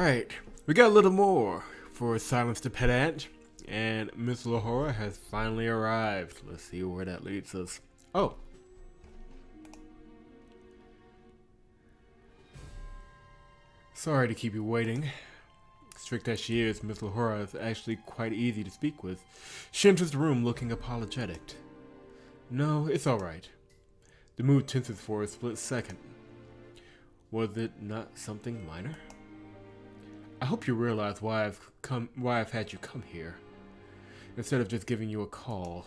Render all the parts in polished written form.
Alright, we got a little more for Silence the Pedant, and Miss Lahora has finally arrived. Let's see where that leads us. Oh. Sorry to keep you waiting. Strict as she is, Miss Lahora is actually quite easy to speak with. She enters the room looking apologetic. No, it's alright. The mood tenses for a split second. Was it not something minor? I hope you realize why I've had you come here, instead of just giving you a call.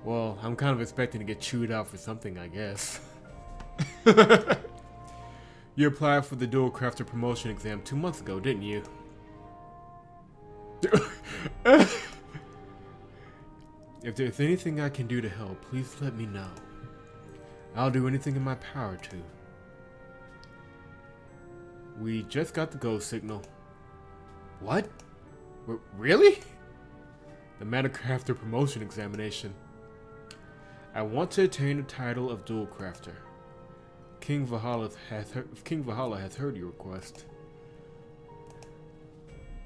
Well, I'm kind of expecting to get chewed out for something, I guess. You applied for the Dual Crafter promotion exam 2 months ago, didn't you? If there's anything I can do to help, please let me know. I'll do anything in my power to. We just got the go signal. What? Really? The Crafter promotion examination. I want to attain the title of Dual Crafter. King Valhalla has heard your request.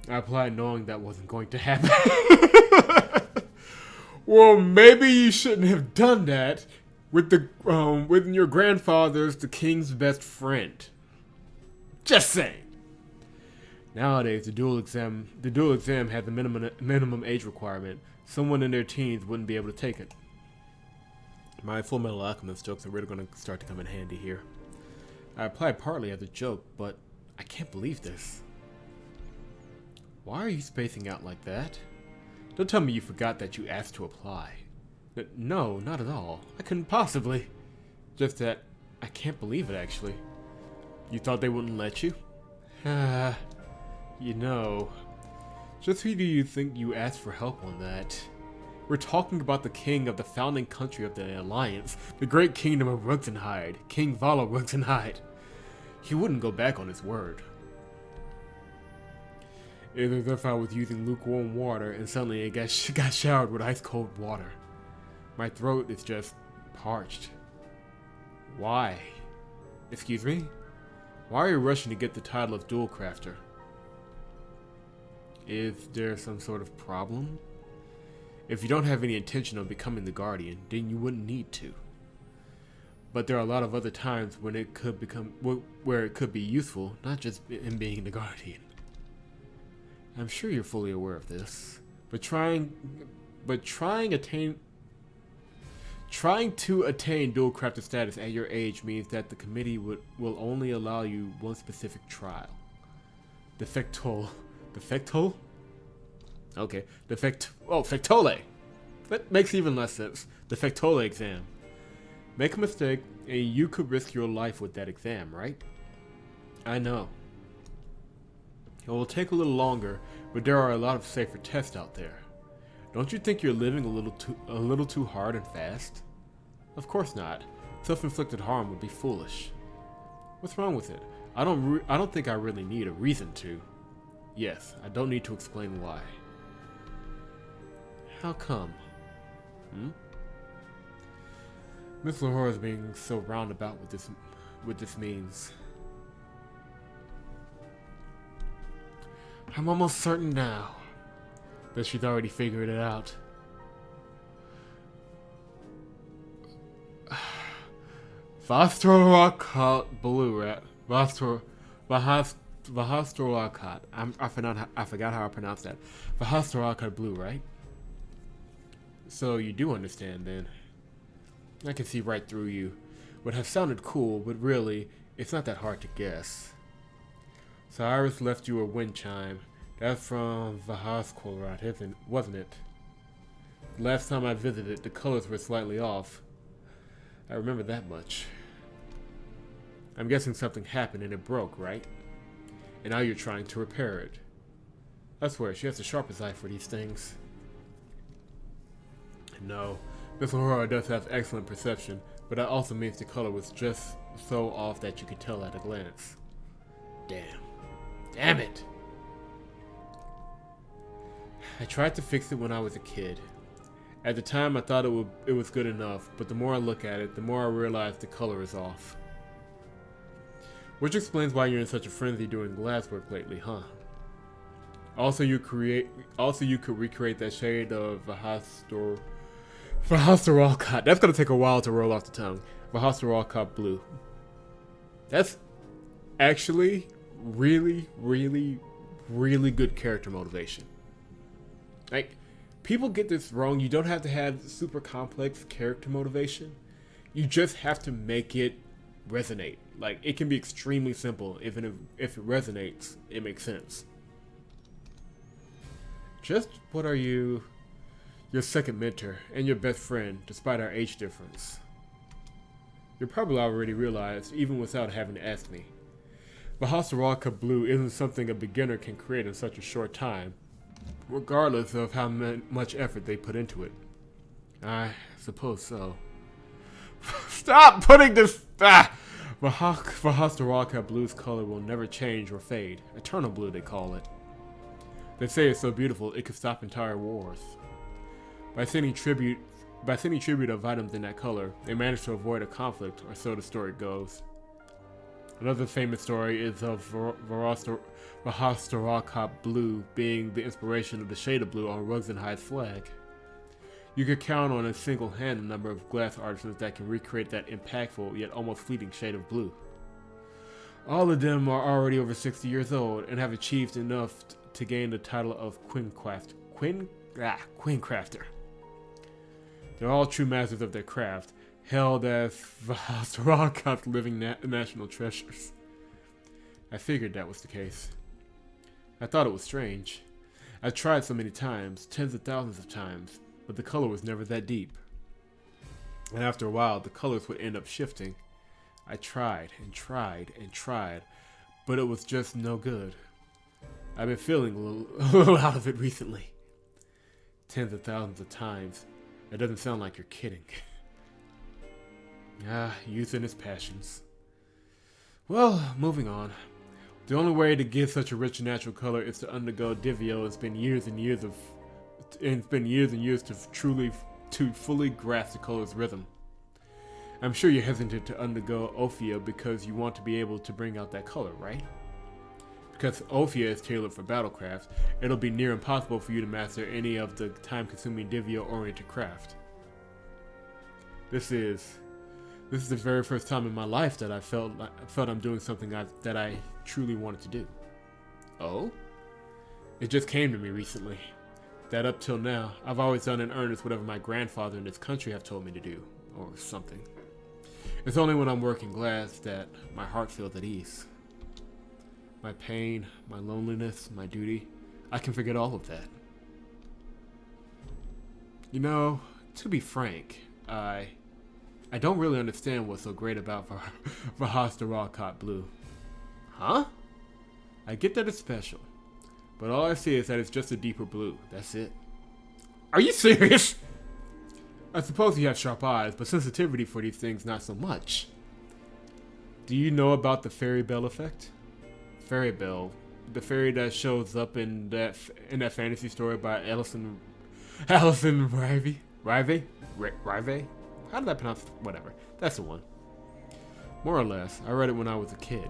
I applied knowing that wasn't going to happen. Well, maybe you shouldn't have done that with your grandfather's the king's best friend. Just saying. Nowadays, the dual exam has a minimum age requirement. Someone in their teens wouldn't be able to take it. My Full Metal Alchemist jokes are really going to start to come in handy here. I applied partly as a joke, but I can't believe this. Why are you spacing out like that? Don't tell me you forgot that you asked to apply. No, not at all. I couldn't possibly. Just that I can't believe it, actually. You thought they wouldn't let you? You know, just who do you think you asked for help on that? We're talking about the king of the founding country of the Alliance, the great kingdom of Ruxenhide, King Vala Ruxenhide. He wouldn't go back on his word. It was as if I was using lukewarm water and suddenly it got showered with ice cold water. My throat is just parched. Why? Excuse me? Why are you rushing to get the title of Dual Crafter? Is there some sort of problem? If you don't have any intention of becoming the Guardian, then you wouldn't need to. But there are a lot of other times when it could where it could be useful, not just in being the Guardian. I'm sure you're fully aware of this, but trying to attain Dual Crafter status at your age means that the committee will only allow you one specific trial. The Fectole. Okay, Fectole! That makes even less sense. The Fectole exam. Make a mistake, and you could risk your life with that exam, right? I know. It will take a little longer, but there are a lot of safer tests out there. Don't you think you're living a little too hard and fast? Of course not. Self-inflicted harm would be foolish. What's wrong with it? I don't think I really need a reason to. Yes, I don't need to explain why. How come? Miss Lahora is being so roundabout with this means. I'm almost certain now that she's already figured it out. Vhastoralkat blue rat. Vhastoralkat. I forgot how I pronounced that. Vhastoralkat blue, right? So you do understand then. I can see right through you. Would have sounded cool, but really, it's not that hard to guess. Cyrus left you a wind chime. That's from Vhastoralkat, wasn't it? Last time I visited, the colors were slightly off. I remember that much. I'm guessing something happened and it broke, right? And now you're trying to repair it. I swear, she has the sharpest eye for these things. No, Miss Lahora does have excellent perception, but that also means the color was just so off that you could tell at a glance. Damn it! I tried to fix it when I was a kid. At the time I thought it was good enough, but the more I look at it, the more I realize the color is off. Which explains why you're in such a frenzy doing glasswork lately, huh? Also, you could recreate that shade of Vhastoralkat. That's gonna take a while to roll off the tongue. Vhastoralkat blue. That's actually really, really, really good character motivation. Like, people get this wrong. You don't have to have super complex character motivation. You just have to make it resonate. Like, it can be extremely simple. If it resonates, it makes sense. Just what are you? Your second mentor and your best friend, despite our age difference. You probably already realized, even without having to ask me. Vhastoralkat blue isn't something a beginner can create in such a short time, regardless of how much effort they put into it. I suppose so. Stop putting this... Vhastoralkat blue's color will never change or fade. Eternal blue, they call it. They say it's so beautiful it could stop entire wars. By sending tribute of items in that color, they managed to avoid a conflict, or so the story goes. Another famous story is of Vhastoralkat blue being the inspiration of the shade of blue on Rugzenhide's flag. You could count on a single hand the number of glass artisans that can recreate that impactful yet almost fleeting shade of blue. All of them are already over 60 years old and have achieved enough to gain the title of Queencrafter. They're all true masters of their craft, held as Vhastoralkat's living national treasures. I figured that was the case. I thought it was strange. I tried so many times, tens of thousands of times, but the color was never that deep. And after a while, the colors would end up shifting. I tried and tried and tried, but it was just no good. I've been feeling a little out of it recently. Tens of thousands of times. It doesn't sound like you're kidding. Youth and his passions. Well, moving on. The only way to give such a rich natural color is to undergo Viseriol and spend years and years to fully grasp the color's rhythm. I'm sure you're hesitant to undergo Ophia because you want to be able to bring out that color, right? Because Ophia is tailored for battlecraft, it'll be near impossible for you to master any of the time-consuming Viseriol-oriented craft. This is the very first time in my life that I felt I'm doing something that I truly wanted to do. Oh? It just came to me recently that up till now, I've always done in earnest whatever my grandfather in this country have told me to do, or something. It's only when I'm working glass that my heart feels at ease. My pain, my loneliness, my duty, I can forget all of that. You know, to be frank, I don't really understand what's so great about Vhastoralkat blue. Huh? I get that it's special, but all I see is that it's just a deeper blue, that's it. Are you serious? I suppose you have sharp eyes, but sensitivity for these things not so much. Do you know about the fairy bell effect? Fairy bell, the fairy that shows up in that fantasy story by Alison Rive? How did I pronounce it? Whatever. That's the one. More or less, I read it when I was a kid.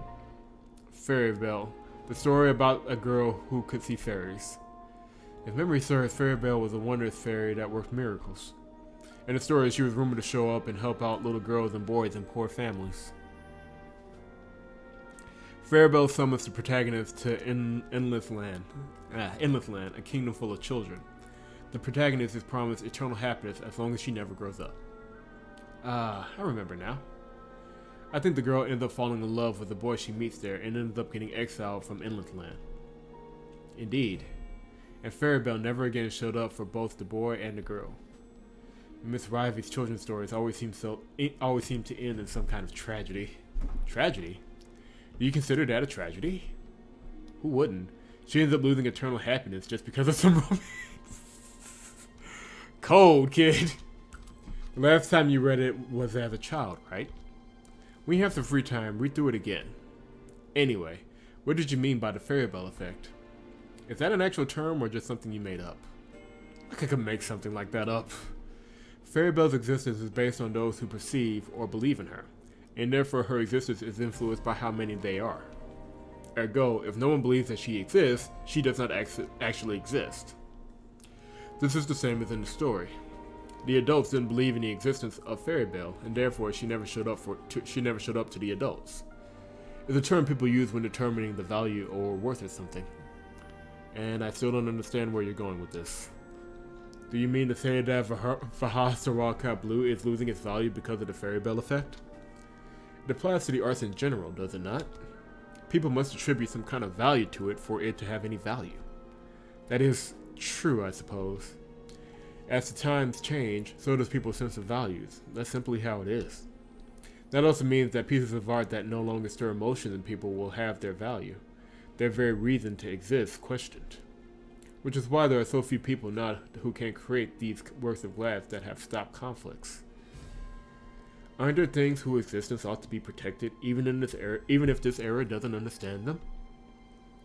Fairy bell, the story about a girl who could see fairies. If memory serves, Fairy Bell was a wondrous fairy that worked miracles. In the story, she was rumored to show up and help out little girls and boys in poor families. Fairy Bell summons the protagonist to Endless Land, a kingdom full of children. The protagonist is promised eternal happiness as long as she never grows up. I remember now. I think the girl ends up falling in love with the boy she meets there and ends up getting exiled from Endless Land. Indeed. And Fairy Bell never again showed up for both the boy and the girl. Miss Rivy's children's stories always seem to end in some kind of tragedy. Tragedy? Do you consider that a tragedy? Who wouldn't? She ends up losing eternal happiness just because of some romance. Cold, kid. The last time you read it was as a child, right? When you have some free time, read through it again. Anyway, what did you mean by the Fairy Bell effect? Is that an actual term or just something you made up? Like I could make something like that up. Fairy Bell's existence is based on those who perceive or believe in her. and therefore her existence is influenced by how many they are. Ergo, if no one believes that she exists, she does not actually exist. This is the same as in the story. The adults didn't believe in the existence of Fairy Belle, and therefore she never showed up to the adults. It's a term people use when determining the value or worth of something. And I still don't understand where you're going with this. Do you mean to say that Vhastoralkat Blue is losing its value because of the Fairy Belle effect? It applies to the arts in general, does it not? People must attribute some kind of value to it for it to have any value. That is true, I suppose. As the times change, so does people's sense of values. That's simply how it is. That also means that pieces of art that no longer stir emotions in people will have their value, their very reason to exist, questioned. Which is why there are so few people now who can create these works of art that have stopped conflicts. Aren't there things whose existence ought to be protected, even if this era doesn't understand them?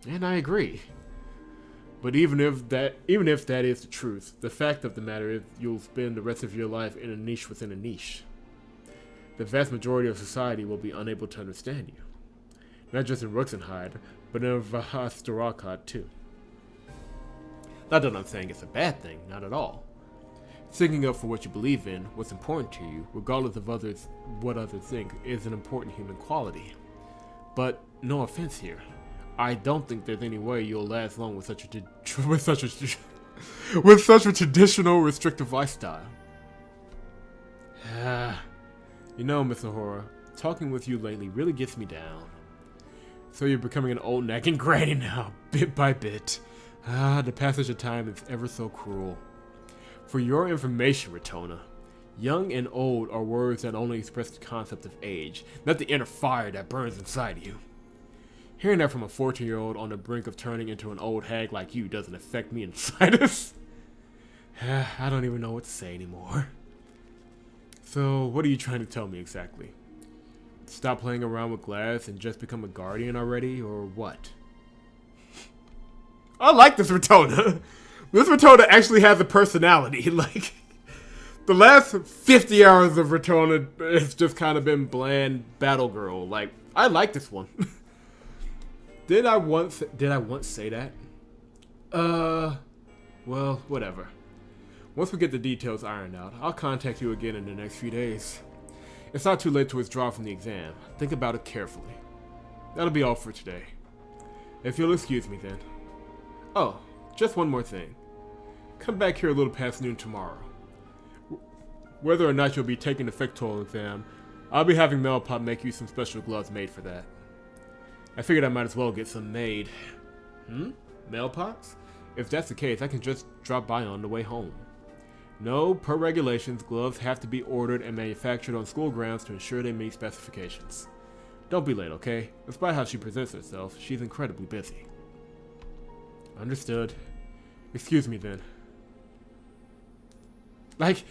And I agree. But even if that is the truth, the fact of the matter is you'll spend the rest of your life in a niche within a niche. The vast majority of society will be unable to understand you. Not just in Ruxenhide, but in Vhastoralkat too. Not that I'm saying it's a bad thing, not at all. Sticking up for what you believe in, what's important to you, regardless of what others think, is an important human quality. But no offense here, I don't think there's any way you'll last long with such a traditional, restrictive lifestyle. You know, Miss Ahura, talking with you lately really gets me down. So you're becoming an old nagging granny now, bit by bit. The passage of time is ever so cruel. For your information, Ritona, young and old are words that only express the concept of age, not the inner fire that burns inside you. Hearing that from a 14-year-old on the brink of turning into an old hag like you doesn't affect me in the slightest. I don't even know what to say anymore. So, what are you trying to tell me exactly? Stop playing around with glass and just become a guardian already, or what? I like this Ritona. This Ritona actually has a personality. Like, the last 50 hours of Ritona has just kind of been bland battle girl. Like, I like this one. Did I once say that? Well, whatever. Once we get the details ironed out, I'll contact you again in the next few days. It's not too late to withdraw from the exam. Think about it carefully. That'll be all for today. If you'll excuse me then. Oh, just one more thing. Come back here a little past noon tomorrow. Whether or not you'll be taking the Victorial exam, I'll be having Melpop make you some special gloves made for that. I figured I might as well get some made. Melpops? If that's the case, I can just drop by on the way home. No, per regulations, gloves have to be ordered and manufactured on school grounds to ensure they meet specifications. Don't be late, okay? Despite how she presents herself, she's incredibly busy. Understood. Excuse me then. Like,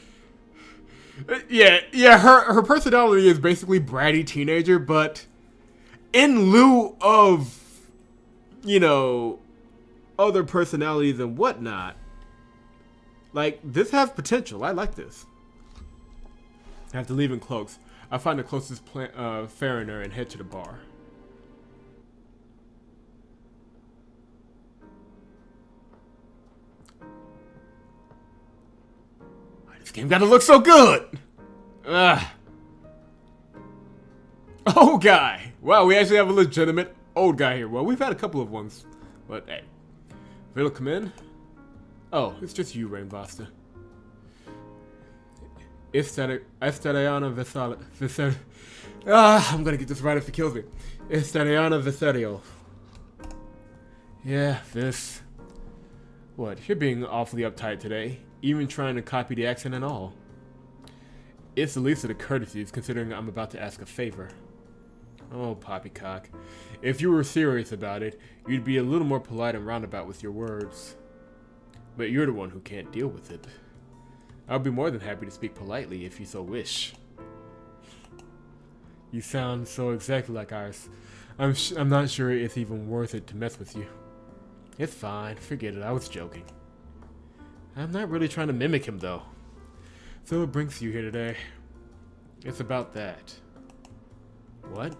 yeah, her personality is basically bratty teenager, but in lieu of, you know, other personalities and whatnot, like, this has potential. I like this. After leaving Cloaks, I find the closest fariner and head to the bar. This game gotta look so good! Old guy! Wow, we actually have a legitimate old guy here. Well, we've had a couple of ones, but hey. Will come in? Oh, it's just you, Rainbuster. Estariana Viseriol. I'm gonna get this right if it kills me. Estariana Viseriol. Yeah, this. What, you're being awfully uptight today. Even trying to copy the accent and all. It's the least of the courtesies, considering I'm about to ask a favor. Oh, poppycock. If you were serious about it, you'd be a little more polite and roundabout with your words. But you're the one who can't deal with it. I'll be more than happy to speak politely if you so wish. You sound so exactly like ours. I'm not sure it's even worth it to mess with you. It's fine, forget it, I was joking. I'm not really trying to mimic him though. So what brings you here today? It's about that. What?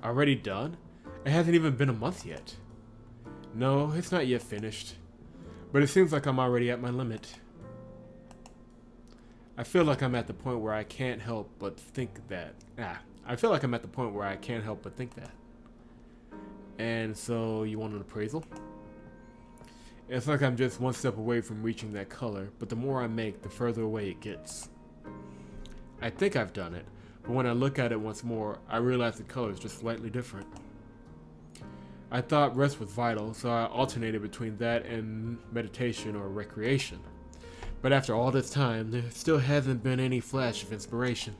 Already done? It hasn't even been a month yet. No, it's not yet finished. But it seems like I'm already at my limit. I feel like I'm at the point where I can't help but think that. I feel like I'm at the point where I can't help but think that. And so, you want an appraisal? It's like I'm just one step away from reaching that color, but the more I make, the further away it gets. I think I've done it, but when I look at it once more, I realize the color is just slightly different. I thought rest was vital, so I alternated between that and meditation or recreation. But after all this time, there still hasn't been any flash of inspiration.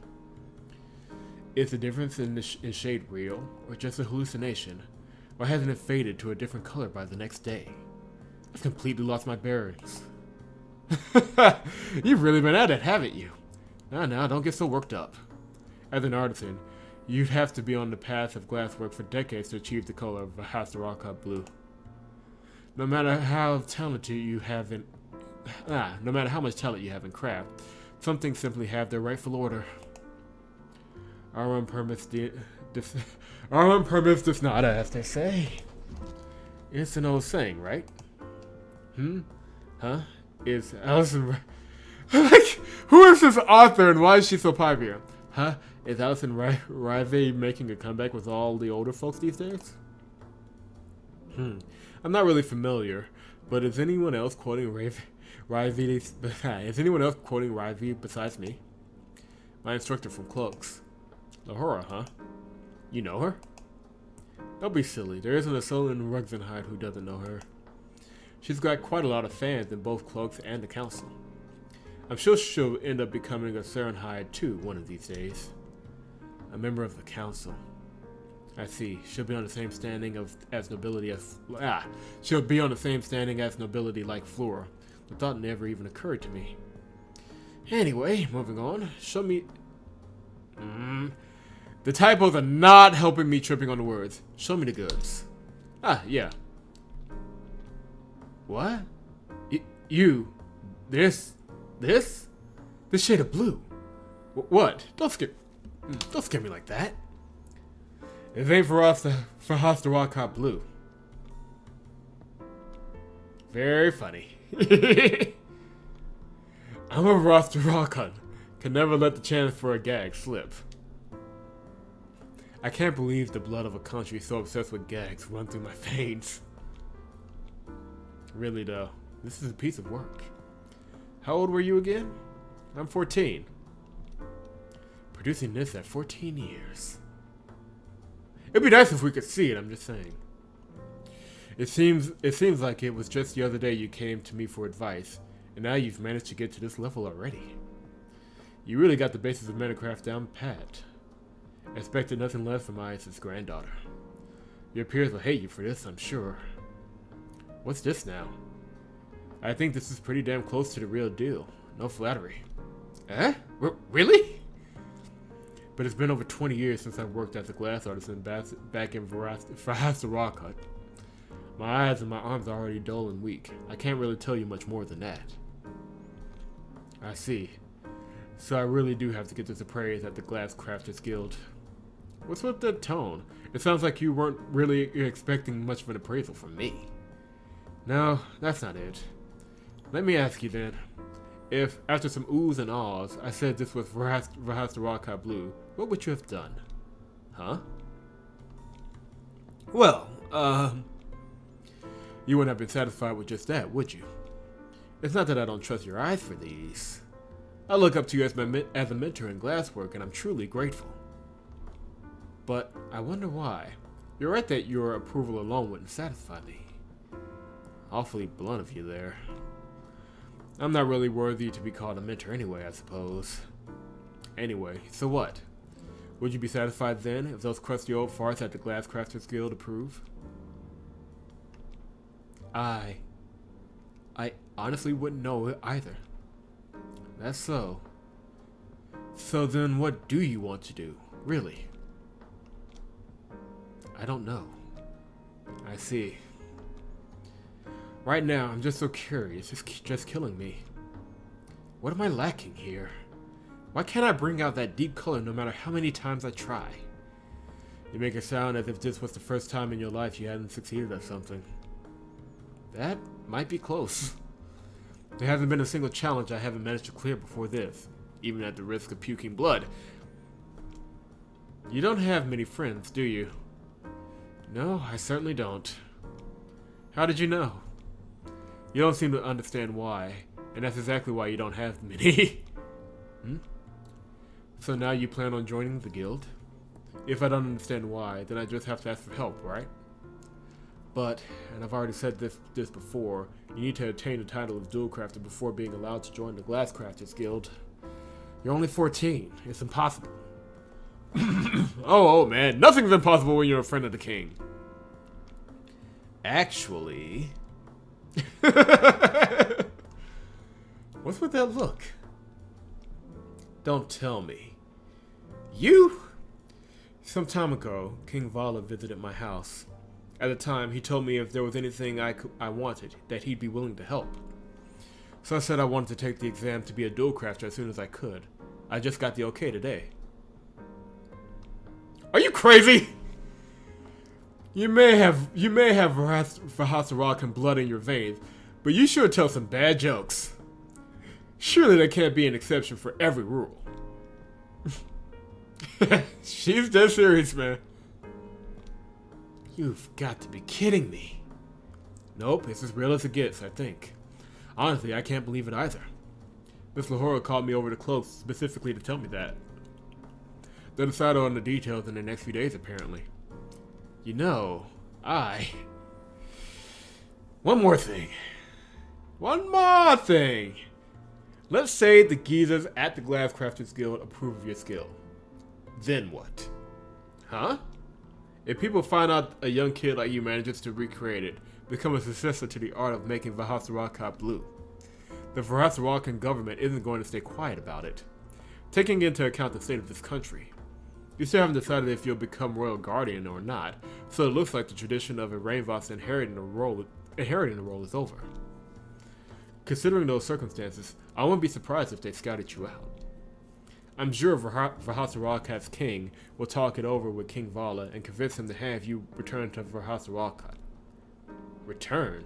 Is the difference in shade real, or just a hallucination? Or hasn't it faded to a different color by the next day? I've completely lost my bearings. You've really been at it, haven't you? Now, don't get so worked up. As an artisan, you'd have to be on the path of glasswork for decades to achieve the color of Vhastoralkat blue. No matter how talented you have in... no matter how much talent you have in craft, some things simply have their rightful order. Our permits does not, as they say. It's an old saying, right? Huh? Is Allison... like, who is this author and why is she so popular? Huh? Is Allison Rive making a comeback with all the older folks these days? I'm not really familiar, but is anyone else quoting Rive besides me? My instructor from Cloaks. Lahora, huh? You know her? Don't be silly. There isn't a soul in Ruxenhide who doesn't know her. She's got quite a lot of fans in both Cloaks and the Council. I'm sure she'll end up becoming a Serenhide too one of these days. A member of the Council. I see. She'll be on the same standing as nobility as... She'll be on the same standing as nobility like Flora. The thought never even occurred to me. Anyway, moving on. Show me... The typos are not helping me tripping on the words. Show me the goods. Yeah. What? This shade of blue. What? Don't scare me like that. It ain't for us for Vhastoralkat blue. Very funny. I'm a Vhastoralkat. Can never let the chance for a gag slip. I can't believe the blood of a country so obsessed with gags run through my veins. Really though, this is a piece of work. How old were you again? I'm 14. Producing this at 14 years. It'd be nice if we could see it, I'm just saying. It seems like it was just the other day you came to me for advice, and now you've managed to get to this level already. You really got the basics of Metacraft down pat. Expected nothing less from my granddaughter. Your peers will hate you for this, I'm sure. What's this now? I think this is pretty damn close to the real deal. No flattery. Really? But it's been over 20 years since I worked as a glass artisan back in Vhastoralkat. My eyes and my arms are already dull and weak. I can't really tell you much more than that. I see. So I really do have to get this appraised at the Glass Crafters Guild. What's with that tone? It sounds like you weren't really expecting much of an appraisal from me. No, that's not it. Let me ask you then. If, after some oohs and ahs, I said this was Vhastoralkat blue, what would you have done? Huh? Well, you wouldn't have been satisfied with just that, would you? It's not that I don't trust your eyes for these. I look up to you as a mentor in glasswork, and I'm truly grateful. But I wonder why. You're right that your approval alone wouldn't satisfy me. Awfully blunt of you there. I'm not really worthy to be called a mentor anyway, I suppose. Anyway, so what? Would you be satisfied then if those crusty old farts at the Glass Crafters Guild approve? I honestly wouldn't know either. That's so. So then what do you want to do, really? I don't know. I see. Right now, I'm just so curious. It's just killing me. What am I lacking here? Why can't I bring out that deep color no matter how many times I try? You make it sound as if this was the first time in your life you hadn't succeeded at something. That might be close. There hasn't been a single challenge I haven't managed to clear before this, even at the risk of puking blood. You don't have many friends, do you? No, I certainly don't. How did you know? You don't seem to understand why, and that's exactly why you don't have many. So now you plan on joining the guild? If I don't understand why, then I just have to ask for help, right? But, and I've already said this before, you need to attain the title of Dual Crafter before being allowed to join the Glasscrafters Guild. You're only 14. It's impossible. Oh man, nothing's impossible when you're a friend of the king. Actually... What's with that look? Don't tell me. You? Some time ago, King Vala visited my house. At the time, he told me if there was anything I wanted, that he'd be willing to help. So I said I wanted to take the exam to be a dual crafter as soon as I could. I just got the okay today. Are you crazy? You may have Vhastoralkat blood in your veins, but you sure tell some bad jokes. Surely there can't be an exception for every rule. She's dead serious, man. You've got to be kidding me. Nope, it's as real as it gets, I think. Honestly, I can't believe it either. Miss Lahora called me over to Cloak specifically to tell me that. They'll decide on the details in the next few days, apparently. You know, One more thing. One more thing. Let's say the geezers at the Glasscrafters Guild approve of your skill. Then what? Huh? If people find out a young kid like you manages to recreate it, become a successor to the art of making Vhastoralkat blue, the Vhastoralkan government isn't going to stay quiet about it. Taking into account the state of this country, you still haven't decided if you'll become royal guardian or not, so it looks like the tradition of a Rainvoss inheriting the role is over. Considering those circumstances, I wouldn't be surprised if they scouted you out. I'm sure Vhastoralkat's king will talk it over with King Vala and convince him to have you return to Vhastoralkat. Return?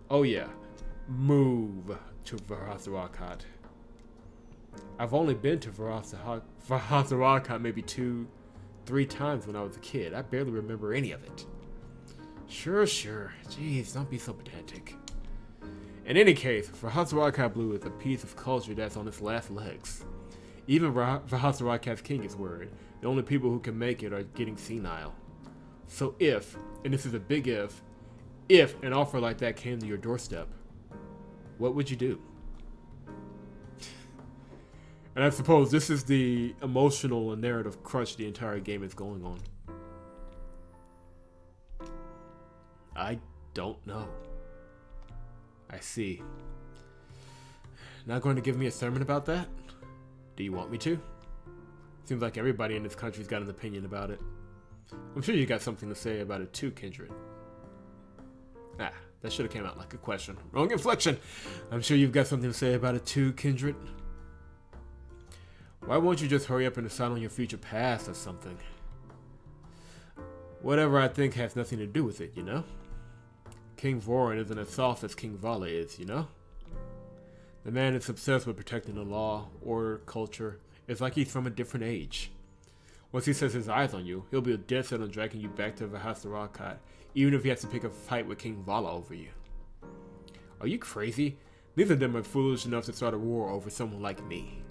Oh yeah, move to Vhastoralkat. I've only been to Vhastoralkat maybe 2-3 times when I was a kid. I barely remember any of it. Sure. Jeez, don't be so pedantic. In any case, Vhastoralkat Blue is a piece of culture that's on its last legs. Even Vhastoralkat's king is worried. The only people who can make it are getting senile. So if, and this is a big if an offer like that came to your doorstep, what would you do? And I suppose this is the emotional and narrative crunch the entire game is going on. I don't know. I see. Not going to give me a sermon about that? Do you want me to? Seems like everybody in this country's got an opinion about it. I'm sure you got something to say about it too, Kindred. That should have came out like a question. Wrong inflection. I'm sure you've got something to say about it too, Kindred. Why won't you just hurry up and decide on your future past or something? Whatever I think has nothing to do with it, you know? King Voran isn't as soft as King Vala is, you know? The man is obsessed with protecting the law, order, culture. It's like he's from a different age. Once he sets his eyes on you, he'll be dead set on dragging you back to Vhastoralkat, even if he has to pick a fight with King Vala over you. Are you crazy? Neither of them are foolish enough to start a war over someone like me.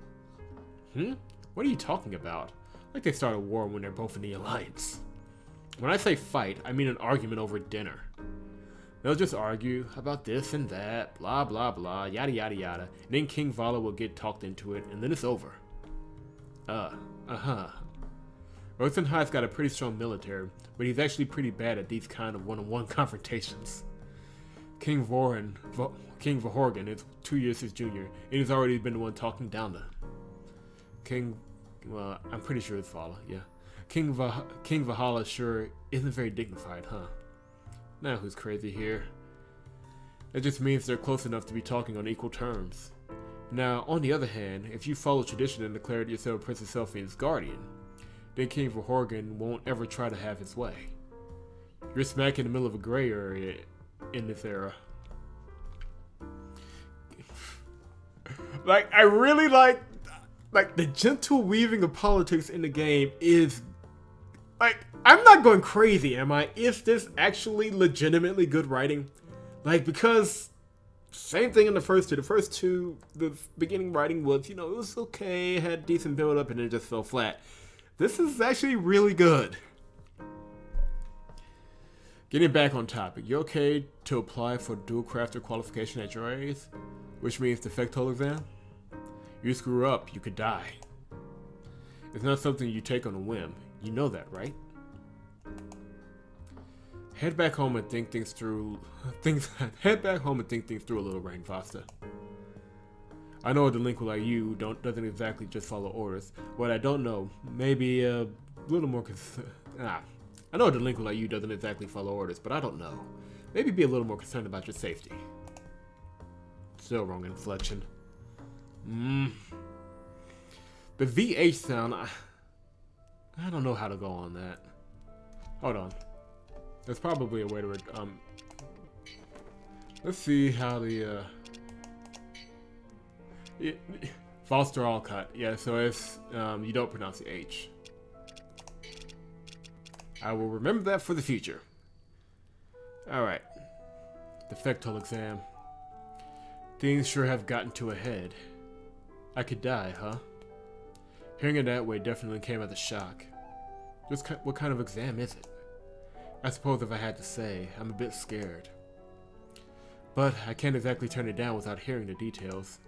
What are you talking about? Like they start a war when they're both in the alliance. When I say fight, I mean an argument over dinner. They'll just argue about this and that, blah blah blah, yada yada yada, and then King Vala will get talked into it, and then it's over. Rothenheim's got a pretty strong military, but he's actually pretty bad at these kind of one-on-one confrontations. King Vahorgan is 2 years his junior, and he's already been the one talking down to him. I'm pretty sure it's Vala, yeah. King Valhalla sure isn't very dignified, huh? Now who's crazy here? That just means they're close enough to be talking on equal terms. Now, on the other hand, if you follow tradition and declared yourself Princess Selphine's guardian, then King Vhastoralkat won't ever try to have his way. You're smack in the middle of a gray area in this era. Like, I really like the gentle weaving of politics in the game is, like, I'm not going crazy, am I? Is this actually legitimately good writing? Like, because same thing in the first two. The first two, the beginning writing was, it was okay, had decent build up, and then it just fell flat. This is actually really good. Getting back on topic, you okay to apply for dual crafter qualification at your age, which means the Vhastoralkat exam? You screw up, you could die. It's not something you take on a whim. You know that, right? Head back home and think things through. Head back home and think things through a little, Rain Foster. I know a delinquent like you doesn't exactly just follow orders. What I don't know, maybe a little more. I know a delinquent like you doesn't exactly follow orders, but I don't know. Maybe be a little more concerned about your safety. Still wrong inflection. The VH sound, I don't know how to go on that. Hold on. There's probably a way to, let's see how the, Vhastoralkat. Yeah, so it's, you don't pronounce the H. I will remember that for the future. Alright. The Vhastoralkat exam. Things sure have gotten to a head. I could die, huh? Hearing it that way definitely came as a shock. Just what kind of exam is it? I suppose if I had to say, I'm a bit scared. But I can't exactly turn it down without hearing the details.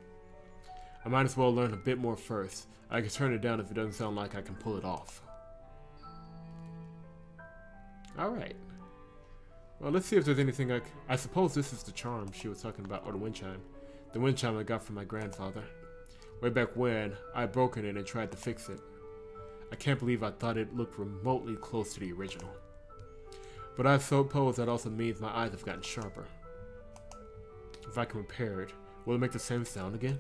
I might as well learn a bit more first. I can turn it down if it doesn't sound like I can pull it off. Alright. Well, let's see if there's anything I suppose this is the charm she was talking about, or the wind chime. The wind chime I got from my grandfather. Way back when, I broken it and tried to fix it. I can't believe I thought it looked remotely close to the original. But I suppose that also means my eyes have gotten sharper. If I can repair it, will it make the same sound again?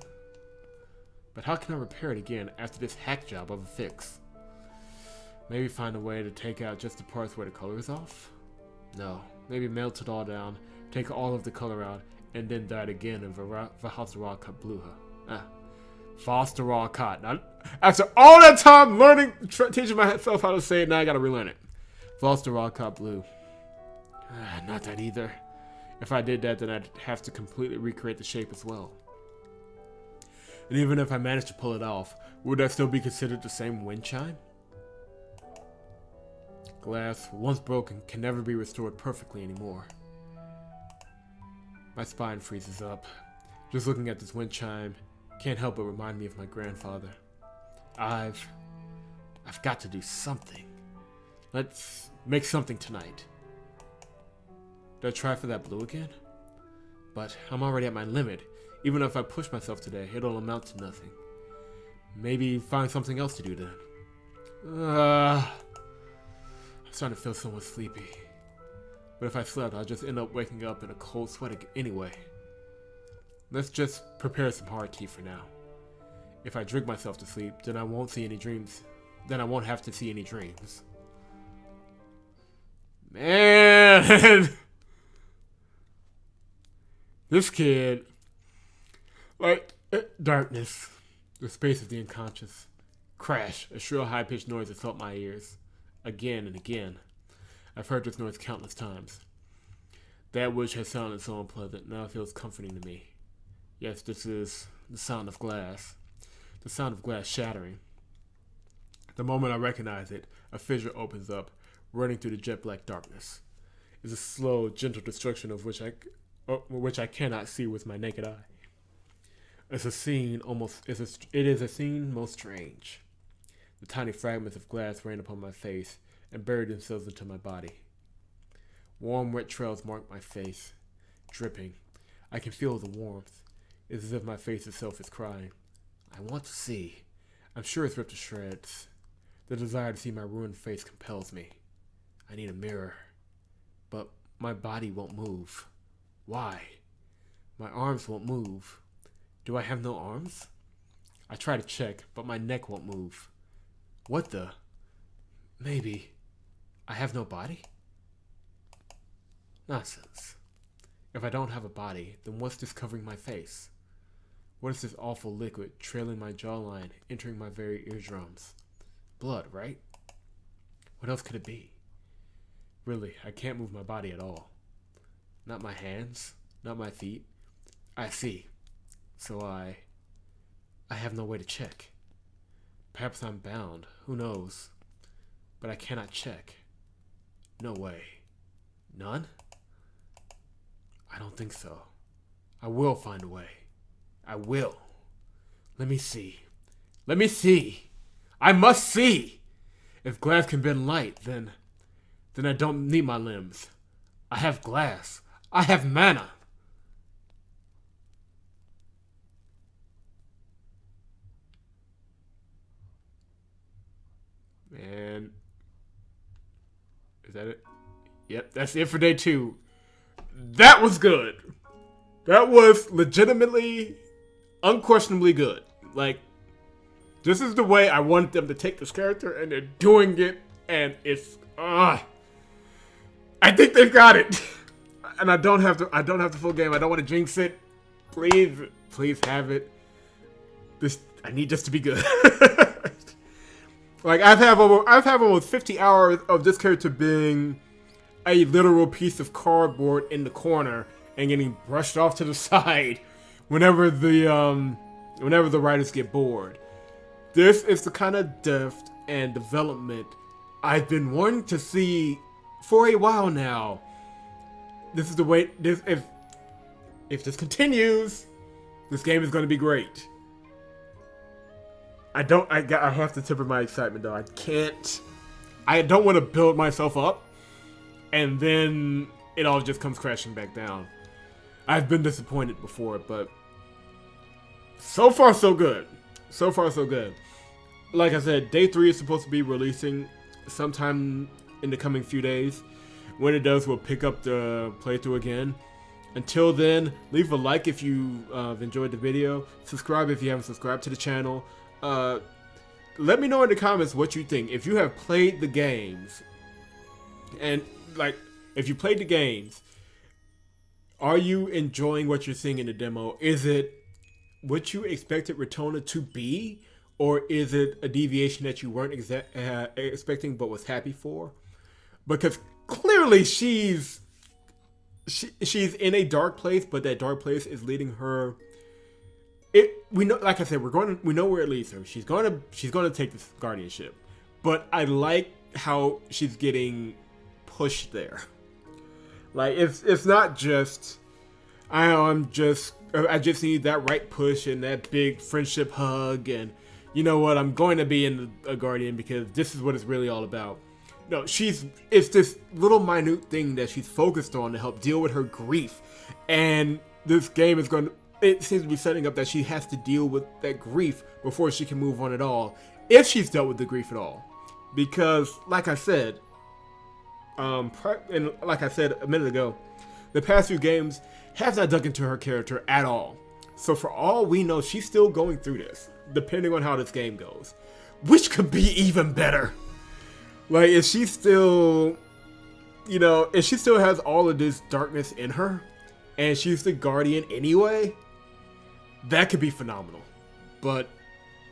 But how can I repair it again after this hack job of a fix? Maybe find a way to take out just the parts where the color is off? No, maybe melt it all down, take all of the color out, and then dye it again in Vhastoralkat blue. Vhastoralkat. After all that time learning, teaching myself how to say it, now I gotta relearn it. Vhastoralkat blue. Not that either. If I did that, then I'd have to completely recreate the shape as well. And even if I managed to pull it off, would that still be considered the same wind chime? Glass, once broken, can never be restored perfectly anymore. My spine freezes up. Just looking at this wind chime can't help but remind me of my grandfather. I've got to do something. Let's make something tonight. Did I try for that blue again? But I'm already at my limit. Even if I push myself today, it'll amount to nothing. Maybe find something else to do then. I'm starting to feel somewhat sleepy. But if I slept, I'll just end up waking up in a cold sweat anyway. Let's just prepare some hard tea for now. If I drink myself to sleep, then I won't see any dreams. Then I won't have to see any dreams. Man! This kid, darkness, the space of the unconscious. Crash, a shrill high-pitched noise assaulted my ears. Again and again. I've heard this noise countless times. That which has sounded so unpleasant now feels comforting to me. Yes, this is the sound of glass. The sound of glass shattering. The moment I recognize it, a fissure opens up, running through the jet-black darkness. It's a slow, gentle destruction of which I cannot see with my naked eye. It is a scene most strange. The tiny fragments of glass rain upon my face and buried themselves into my body. Warm, wet trails mark my face, dripping. I can feel the warmth. It's as if my face itself is crying. I want to see. I'm sure it's ripped to shreds. The desire to see my ruined face compels me. I need a mirror. But my body won't move. Why? My arms won't move. Do I have no arms? I try to check, but my neck won't move. What the? Maybe I have no body? Nonsense. If I don't have a body, then what's this covering my face? What is this awful liquid trailing my jawline, entering my very eardrums? Blood, right? What else could it be? Really, I can't move my body at all. Not my hands, not my feet. I see. So I have no way to check. Perhaps I'm bound, who knows? But I cannot check. No way. None? I don't think so. I will find a way. I will. Let me see. Let me see. I must see. If glass can bend light, then I don't need my limbs. I have glass. I have mana. Man. Is that it? Yep, that's it for day 2. That was good. That was legitimately, unquestionably good. Like, this is the way I wanted them to take this character, and they're doing it, and it's, I think they've got it. And I don't have the full game. I don't want to jinx it. Please have it. I need this to be good. Like, I've had almost 50 hours of this character being a literal piece of cardboard in the corner and getting brushed off to the side whenever the writers get bored. This is the kind of depth and development I've been wanting to see for a while now. This is the way. If this continues, this game is going to be great. I have to temper my excitement though. I don't want to build myself up, and then it all just comes crashing back down. I've been disappointed before, but so far so good. So far so good. Like I said, day 3 is supposed to be releasing sometime in the coming few days. When it does, we'll pick up the playthrough again. Until then, leave a like if you enjoyed the video. Subscribe if you haven't subscribed to the channel. Let me know in the comments what you think. If you have played the games, and like, if you played the games, are you enjoying what you're seeing in the demo? Is it what you expected Ritona to be? Or is it a deviation that you weren't expecting but was happy for? Because clearly she's in a dark place, but that dark place is leading her. We know, like I said, we know where it leads her. She's gonna take this guardianship, but I like how she's getting pushed there. Like, it's not just I just need that right push and that big friendship hug, and you know what, I'm going to be in a guardian because this is what it's really all about. No, it's this little minute thing that she's focused on to help deal with her grief, and this game is it seems to be setting up that she has to deal with that grief before she can move on at all, if she's dealt with the grief at all. Because, like I said, and like I said a minute ago, the past few games have not dug into her character at all. So for all we know, she's still going through this, depending on how this game goes, which could be even better. Like, if she still, if she still has all of this darkness in her, and she's the guardian anyway, that could be phenomenal. But,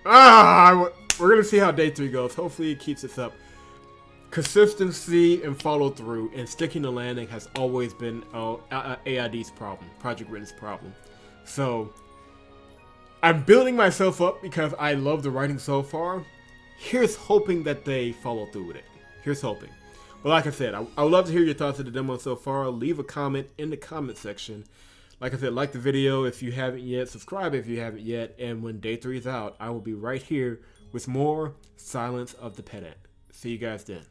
we're going to see how day 3 goes. Hopefully it keeps us up. Consistency and follow through and sticking to landing has always been AID's problem, Project Writen's problem. So, I'm building myself up because I love the writing so far. Here's hoping that they follow through with it. Here's hoping. But like I said, I would love to hear your thoughts of the demo so far. Leave a comment in the comment section. Like I said, like the video if you haven't yet. Subscribe if you haven't yet. And when day 3 is out, I will be right here with more Silence of the Pedant. See you guys then.